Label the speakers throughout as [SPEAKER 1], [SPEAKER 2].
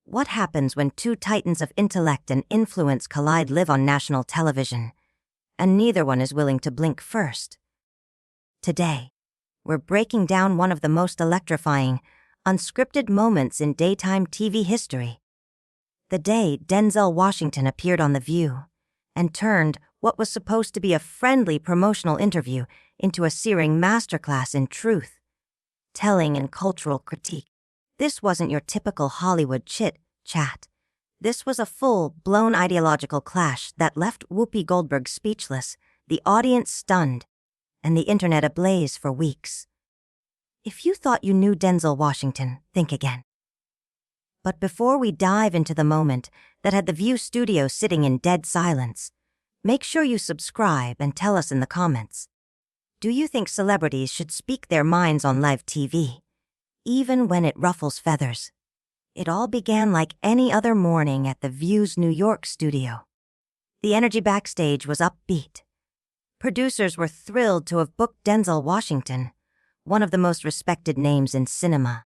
[SPEAKER 1] What happens when two titans of intellect and influence collide live on national television, and neither one is willing to blink first? Today, we're breaking down one of the most electrifying, unscripted moments in daytime TV history. The day Denzel Washington appeared on The View and turned what was supposed to be a friendly promotional interview into a searing masterclass in truth, telling, and cultural critique. This wasn't your typical Hollywood chit-chat. This was a full-blown ideological clash that left Whoopi Goldberg speechless, the audience stunned, and the internet ablaze for weeks. If you thought you knew Denzel Washington, think again. But before we dive into the moment that had The View studio sitting in dead silence, make sure you subscribe and tell us in the comments. Do you think celebrities should speak their minds on live TV, even when it ruffles feathers? It all began like any other morning at The View's New York studio. The energy backstage was upbeat. Producers were thrilled to have booked Denzel Washington, one of the most respected names in cinema,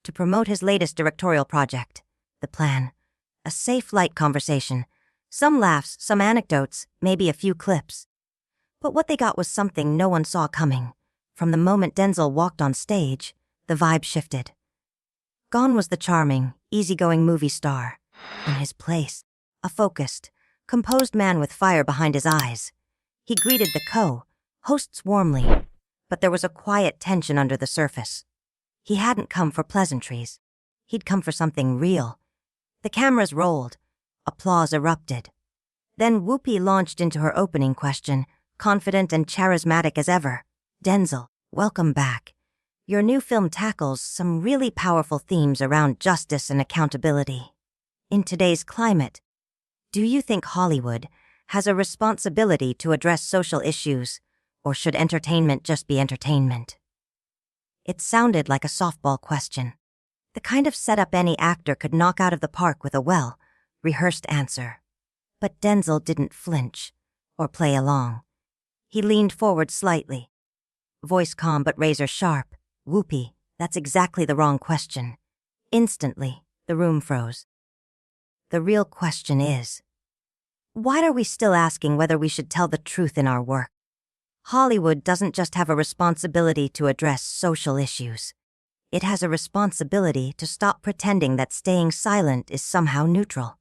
[SPEAKER 1] to promote his latest directorial project. The plan: a safe, light conversation. Some laughs, some anecdotes, maybe a few clips. But what they got was something no one saw coming. From the moment Denzel walked on stage, the vibe shifted. Gone was the charming, easygoing movie star. In his place, a focused, composed man with fire behind his eyes. He greeted the co-hosts warmly, but there was a quiet tension under the surface. He hadn't come for pleasantries. He'd come for something real. The cameras rolled. Applause erupted. Then Whoopi launched into her opening question, confident and charismatic as ever. "Denzel, welcome back. Your new film tackles some really powerful themes around justice and accountability. In today's climate, do you think Hollywood has a responsibility to address social issues, or should entertainment just be entertainment?" It sounded like a softball question, the kind of setup any actor could knock out of the park with a well-rehearsed answer. But Denzel didn't flinch or play along. He leaned forward slightly, voice calm but razor-sharp. "Whoopi, that's exactly the wrong question." Instantly, the room froze. The real question is, why are we still asking whether we should tell the truth in our work? Hollywood doesn't just have a responsibility to address social issues. It has a responsibility to stop pretending that staying silent is somehow neutral.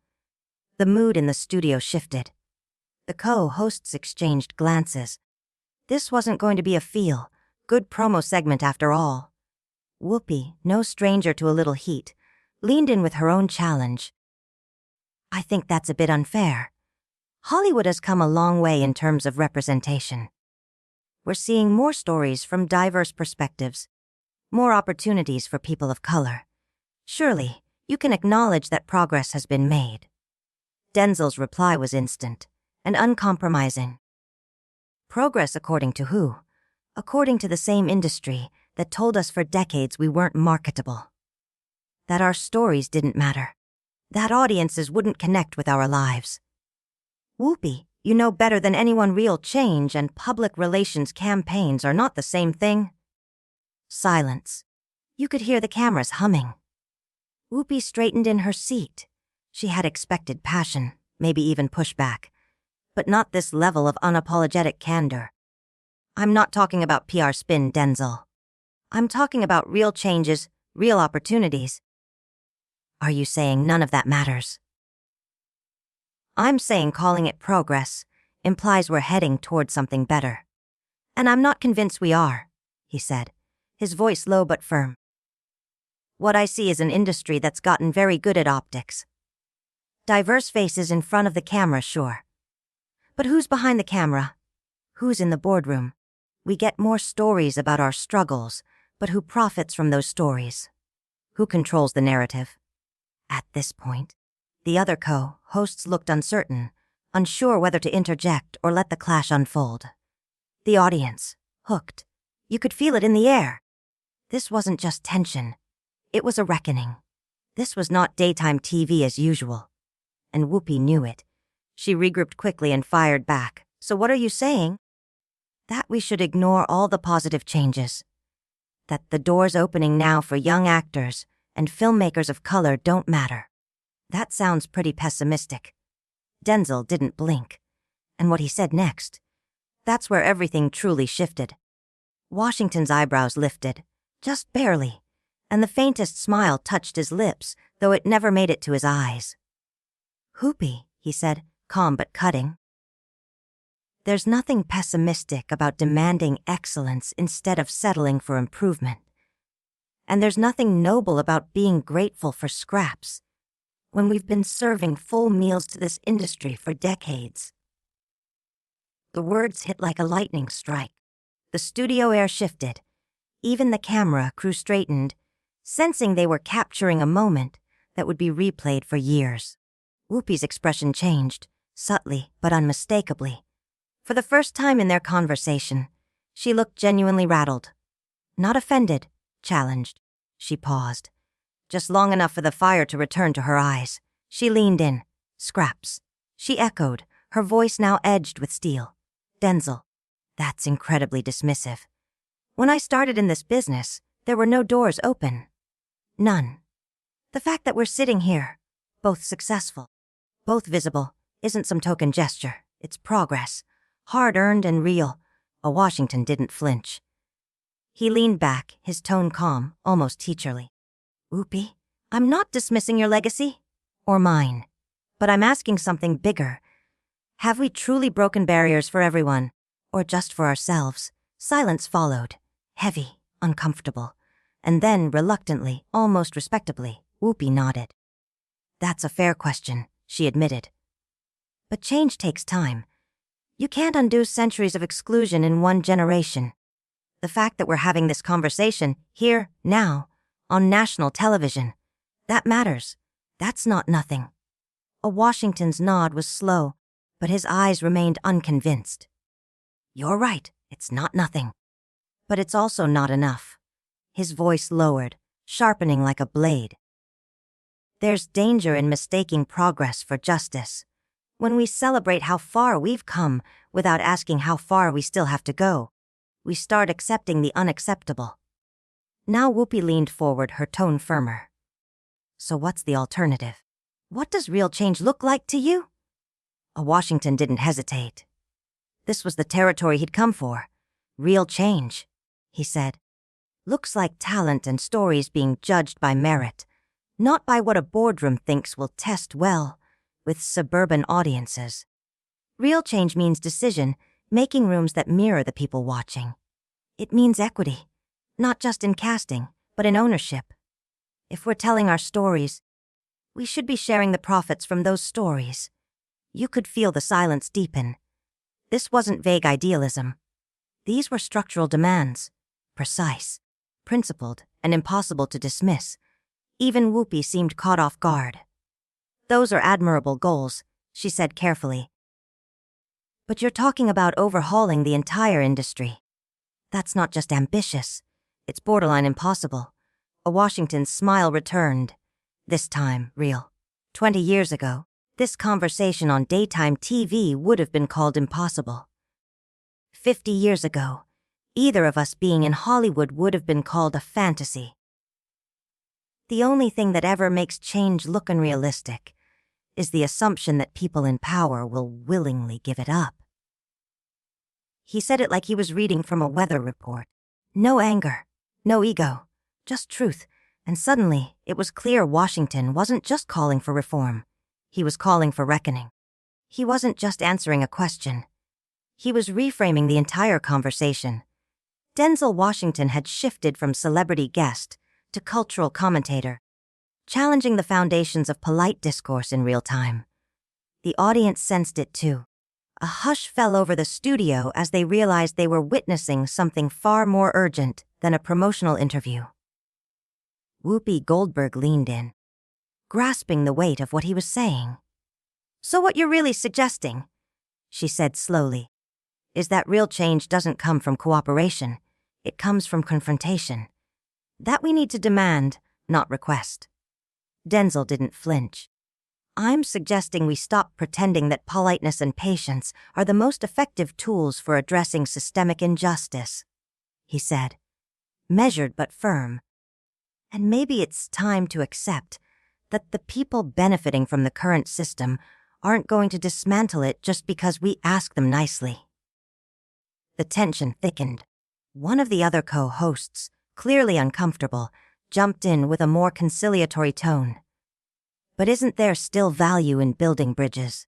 [SPEAKER 1] The mood in the studio shifted. The co-hosts exchanged glances. This wasn't going to be a feel-good promo segment after all. Whoopi, no stranger to a little heat, leaned in with her own challenge. "I think that's a bit unfair. Hollywood has come a long way in terms of representation. We're seeing more stories from diverse perspectives, more opportunities for people of color. Surely, you can acknowledge that progress has been made." Denzel's reply was instant and uncompromising. Progress according to who? According to the same industry that told us for decades we weren't marketable, that our stories didn't matter, that audiences wouldn't connect with our lives. "Whoopi, you know better than anyone real change and public relations campaigns are not the same thing." Silence. You could hear the cameras humming. Whoopi straightened in her seat. She had expected passion, maybe even pushback, but not this level of unapologetic candor. "I'm not talking about PR spin, Denzel. I'm talking about real changes, real opportunities." "Are you saying none of that matters?" "I'm saying calling it progress implies we're heading toward something better. And I'm not convinced we are," he said, his voice low but firm. "What I see is an industry that's gotten very good at optics. Diverse faces in front of the camera, sure. But who's behind the camera? Who's in the boardroom? We get more stories about our struggles, but who profits from those stories? Who controls the narrative?" At this point, the other co-hosts looked uncertain, unsure whether to interject or let the clash unfold. The audience, hooked. You could feel it in the air. This wasn't just tension. It was a reckoning. This was not daytime TV as usual. And Whoopi knew it. She regrouped quickly and fired back. "So what are you saying?" "That we should ignore all the positive changes. That the doors opening now for young actors and filmmakers of color don't matter. That sounds pretty pessimistic. Denzel didn't blink. And what he said next, that's where everything truly shifted. Washington's eyebrows lifted, just barely, and the faintest smile touched his lips, though it never made it to his eyes. "Whoopi," he said, calm but cutting. "There's nothing pessimistic about demanding excellence instead of settling for improvement. And there's nothing noble about being grateful for scraps when we've been serving full meals to this industry for decades." The words hit like a lightning strike. The studio air shifted. Even the camera crew straightened, sensing they were capturing a moment that would be replayed for years. Whoopi's expression changed, subtly but unmistakably. For the first time in their conversation, she looked genuinely rattled. Not offended, challenged. She paused, just long enough for the fire to return to her eyes. She leaned in. "Scraps," she echoed, her voice now edged with steel. "Denzel, that's incredibly dismissive. When I started in this business, there were no doors open. None. The fact that we're sitting here, both successful, both visible, isn't some token gesture. It's progress, hard-earned and real." Washington didn't flinch. He leaned back, his tone calm, almost teacherly. "Whoopi, I'm not dismissing your legacy, or mine, but I'm asking something bigger. Have we truly broken barriers for everyone, or just for ourselves?" Silence followed, heavy, uncomfortable, and then, reluctantly, almost respectably, Whoopi nodded. "That's a fair question," she admitted. "But change takes time. You can't undo centuries of exclusion in one generation. The fact that we're having this conversation, here, now, on national television, that matters. That's not nothing." Washington's nod was slow, but his eyes remained unconvinced. "You're right, it's not nothing. But it's also not enough." His voice lowered, sharpening like a blade. "There's danger in mistaking progress for justice. When we celebrate how far we've come without asking how far we still have to go, we start accepting the unacceptable." Now Whoopi leaned forward, her tone firmer. "So what's the alternative? What does real change look like to you?" Washington didn't hesitate. This was the territory he'd come for. "Real change," he said, "looks like talent and stories being judged by merit, not by what a boardroom thinks will test well with suburban audiences. Real change means decision, making rooms that mirror the people watching. It means equity, not just in casting, but in ownership. If we're telling our stories, we should be sharing the profits from those stories." You could feel the silence deepen. This wasn't vague idealism. These were structural demands, precise, principled, and impossible to dismiss. Even Whoopi seemed caught off guard. "Those are admirable goals," she said carefully. "But you're talking about overhauling the entire industry. That's not just ambitious. It's borderline impossible." Washington's smile returned, this time real. 20 years ago, this conversation on daytime TV would have been called impossible. 50 years ago, either of us being in Hollywood would have been called a fantasy. The only thing that ever makes change look unrealistic is the assumption that people in power will willingly give it up. He said it like he was reading from a weather report. No anger, no ego, just truth. And suddenly, it was clear Washington wasn't just calling for reform. He was calling for reckoning. He wasn't just answering a question. He was reframing the entire conversation. Denzel Washington had shifted from celebrity guest to cultural commentator, challenging the foundations of polite discourse in real time. The audience sensed it too. A hush fell over the studio as they realized they were witnessing something far more urgent than a promotional interview. Whoopi Goldberg leaned in, grasping the weight of what he was saying. "So what you're really suggesting," she said slowly, "is that real change doesn't come from cooperation. It comes from confrontation. That we need to demand, not request." Denzel didn't flinch. "I'm suggesting we stop pretending that politeness and patience are the most effective tools for addressing systemic injustice," he said, measured but firm. "And maybe it's time to accept that the people benefiting from the current system aren't going to dismantle it just because we ask them nicely. The tension thickened. One of the other co-hosts, clearly uncomfortable, jumped in with a more conciliatory tone. But isn't there still value in building bridges?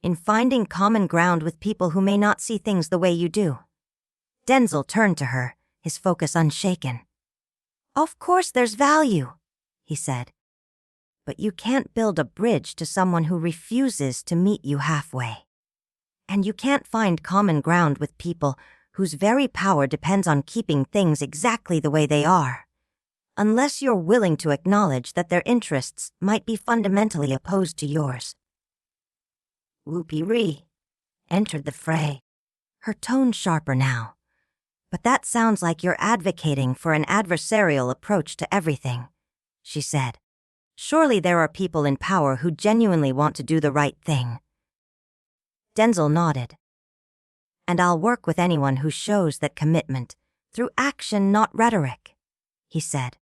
[SPEAKER 1] In finding common ground with people who may not see things the way you do? Denzel turned to her, his focus unshaken. Of course there's value, he said. But you can't build a bridge to someone who refuses to meet you halfway. And you can't find common ground with people whose very power depends on keeping things exactly the way they are, unless you're willing to acknowledge that their interests might be fundamentally opposed to yours. Whoopi entered the fray, her tone sharper now. But that sounds like you're advocating for an adversarial approach to everything, she said. Surely there are people in power who genuinely want to do the right thing. Denzel nodded. And I'll work with anyone who shows that commitment, through action, not rhetoric, he said.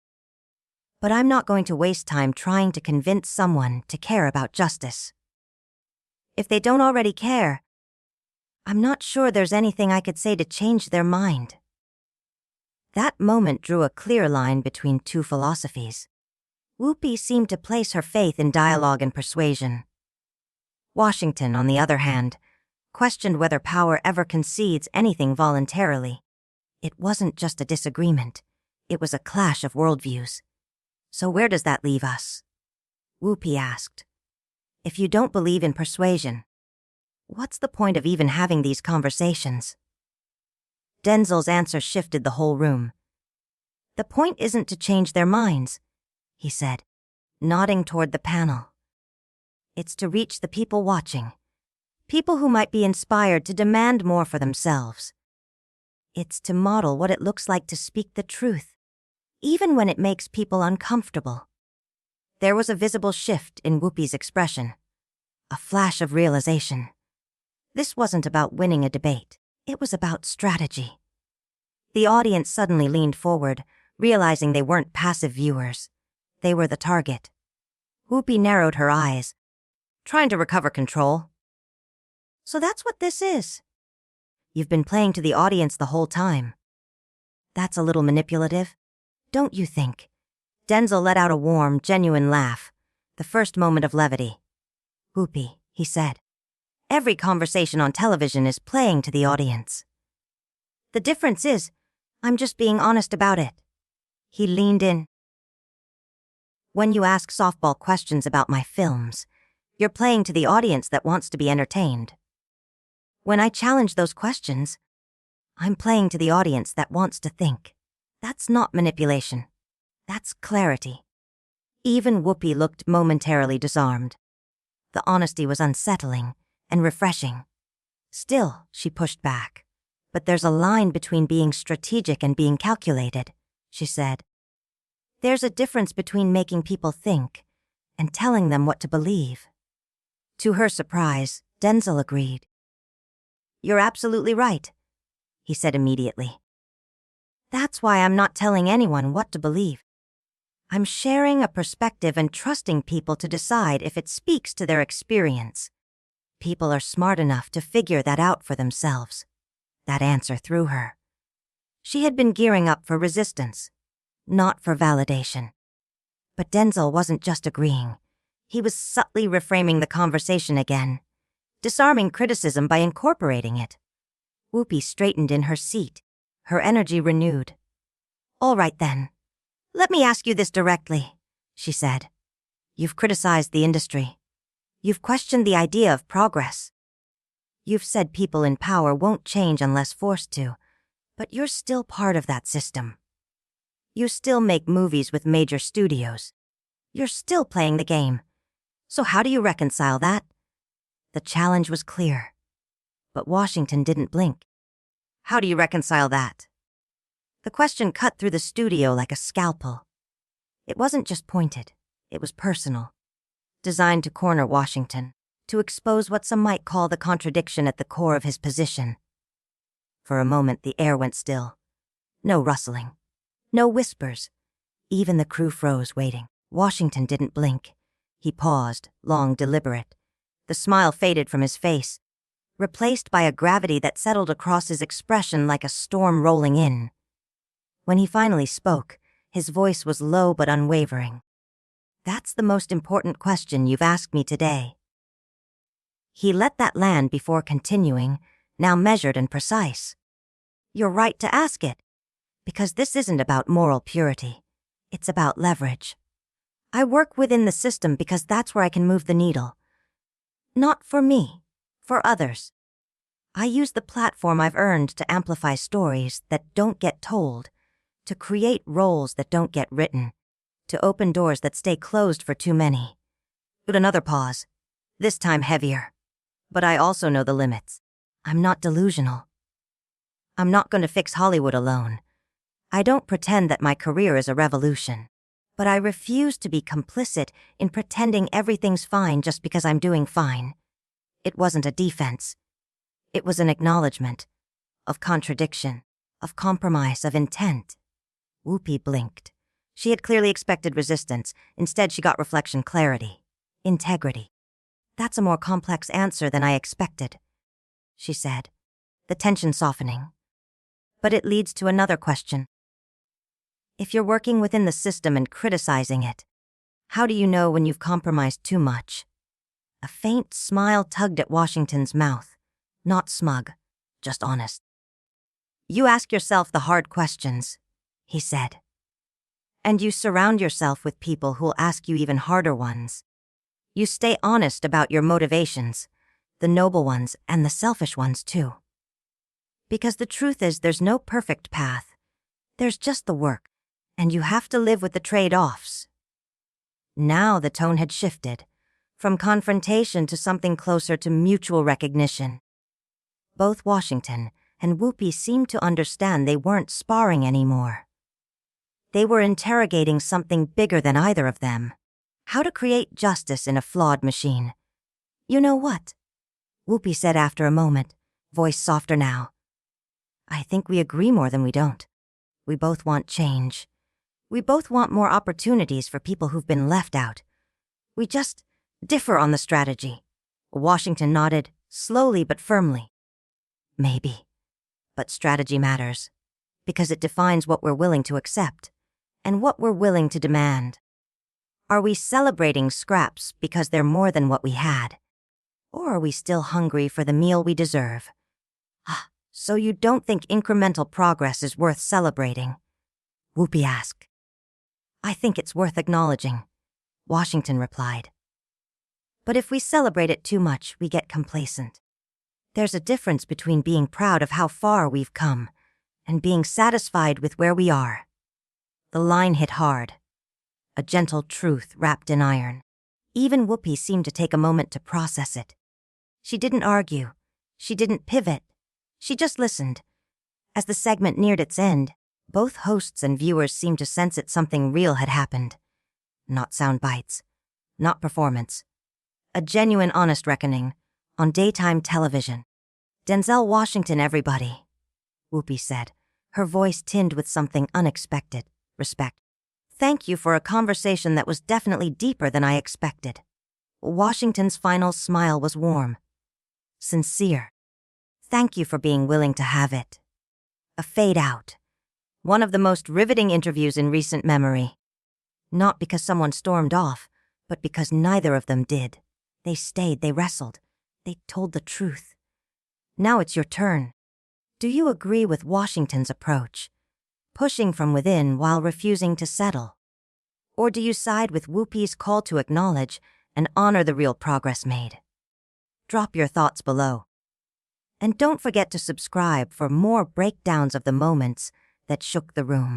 [SPEAKER 1] But I'm not going to waste time trying to convince someone to care about justice. If they don't already care, I'm not sure there's anything I could say to change their mind. That moment drew a clear line between two philosophies. Whoopi seemed to place her faith in dialogue and persuasion. Washington, on the other hand, questioned whether power ever concedes anything voluntarily. It wasn't just a disagreement. It was a clash of worldviews. So where does that leave us? Whoopi asked. If you don't believe in persuasion, what's the point of even having these conversations? Denzel's answer shifted the whole room. The point isn't to change their minds, he said, nodding toward the panel. It's to reach the people watching, people who might be inspired to demand more for themselves. It's to model what it looks like to speak the truth, even when it makes people uncomfortable. There was a visible shift in Whoopi's expression, a flash of realization. This wasn't about winning a debate. It was about strategy. The audience suddenly leaned forward, realizing they weren't passive viewers. They were the target. Whoopi narrowed her eyes, trying to recover control. So that's what this is. You've been playing to the audience the whole time. That's a little manipulative, don't you think? Denzel let out a warm, genuine laugh, the first moment of levity. Whoopi, he said. Every conversation on television is playing to the audience. The difference is, I'm just being honest about it. He leaned in. When you ask softball questions about my films, you're playing to the audience that wants to be entertained. When I challenge those questions, I'm playing to the audience that wants to think. That's not manipulation. That's clarity. Even Whoopi looked momentarily disarmed. The honesty was unsettling and refreshing. Still, she pushed back. But there's a line between being strategic and being calculated, she said. There's a difference between making people think and telling them what to believe. To her surprise, Denzel agreed. You're absolutely right, he said immediately. That's why I'm not telling anyone what to believe. I'm sharing a perspective and trusting people to decide if it speaks to their experience. People are smart enough to figure that out for themselves. That answer threw her. She had been gearing up for resistance, not for validation. But Denzel wasn't just agreeing. He was subtly reframing the conversation again, disarming criticism by incorporating it. Whoopi straightened in her seat, her energy renewed. All right then. Let me ask you this directly, she said. You've criticized the industry. You've questioned the idea of progress. You've said people in power won't change unless forced to, but you're still part of that system. You still make movies with major studios. You're still playing the game. So how do you reconcile that? The challenge was clear, but Washington didn't blink. How do you reconcile that? The question cut through the studio like a scalpel. It wasn't just pointed, it was personal, designed to corner Washington, to expose what some might call the contradiction at the core of his position. For a moment, the air went still. No rustling, no whispers. Even the crew froze, waiting. Washington didn't blink. He paused, long, deliberate. The smile faded from his face, replaced by a gravity that settled across his expression like a storm rolling in. When he finally spoke, his voice was low but unwavering. "That's the most important question you've asked me today." He let that land before continuing, now measured and precise. "You're right to ask it, because this isn't about moral purity. It's about leverage. I work within the system because that's where I can move the needle. Not for me, for others. I use the platform I've earned to amplify stories that don't get told, to create roles that don't get written, to open doors that stay closed for too many." But another pause, this time heavier. "But I also know the limits. I'm not delusional. I'm not going to fix Hollywood alone. I don't pretend that my career is a revolution. But I refuse to be complicit in pretending everything's fine just because I'm doing fine." It wasn't a defense. It was an acknowledgement of contradiction, of compromise, of intent. Whoopi blinked. She had clearly expected resistance. Instead, she got reflection, clarity, integrity. "That's a more complex answer than I expected," she said, the tension softening. "But it leads to another question. If you're working within the system and criticizing it, how do you know when you've compromised too much?" A faint smile tugged at Washington's mouth, not smug, just honest. "You ask yourself the hard questions," he said. "And you surround yourself with people who'll ask you even harder ones. You stay honest about your motivations, the noble ones and the selfish ones too. Because the truth is there's no perfect path. There's just the work, and you have to live with the trade-offs." Now the tone had shifted, from confrontation to something closer to mutual recognition. Both Washington and Whoopi seemed to understand they weren't sparring anymore. They were interrogating something bigger than either of them. How to create justice in a flawed machine. "You know what?" Whoopi said after a moment, voice softer now. "I think we agree more than we don't. We both want change. We both want more opportunities for people who've been left out. We just differ on the strategy." Washington nodded, slowly but firmly. "Maybe. But strategy matters, because it defines what we're willing to accept, and what we're willing to demand. Are we celebrating scraps because they're more than what we had? Or are we still hungry for the meal we deserve? So you don't think incremental progress is worth celebrating?" Whoopi asked. "I think it's worth acknowledging," Washington replied. "But if we celebrate it too much, we get complacent. There's a difference between being proud of how far we've come and being satisfied with where we are." The line hit hard, a gentle truth wrapped in iron. Even Whoopi seemed to take a moment to process it. She didn't argue. She didn't pivot. She just listened. As the segment neared its end, both hosts and viewers seemed to sense that something real had happened. Not sound bites. Not performance. A genuine, honest reckoning on daytime television. "Denzel Washington, everybody," Whoopi said, her voice tinged with something unexpected, respect. "Thank you for a conversation that was definitely deeper than I expected." Washington's final smile was warm, sincere. "Thank you for being willing to have it." A fade out. One of the most riveting interviews in recent memory. Not because someone stormed off, but because neither of them did. They stayed, they wrestled, they told the truth. Now it's your turn. Do you agree with Washington's approach, pushing from within while refusing to settle? Or do you side with Whoopi's call to acknowledge and honor the real progress made? Drop your thoughts below. And don't forget to subscribe for more breakdowns of the moments that shook the room.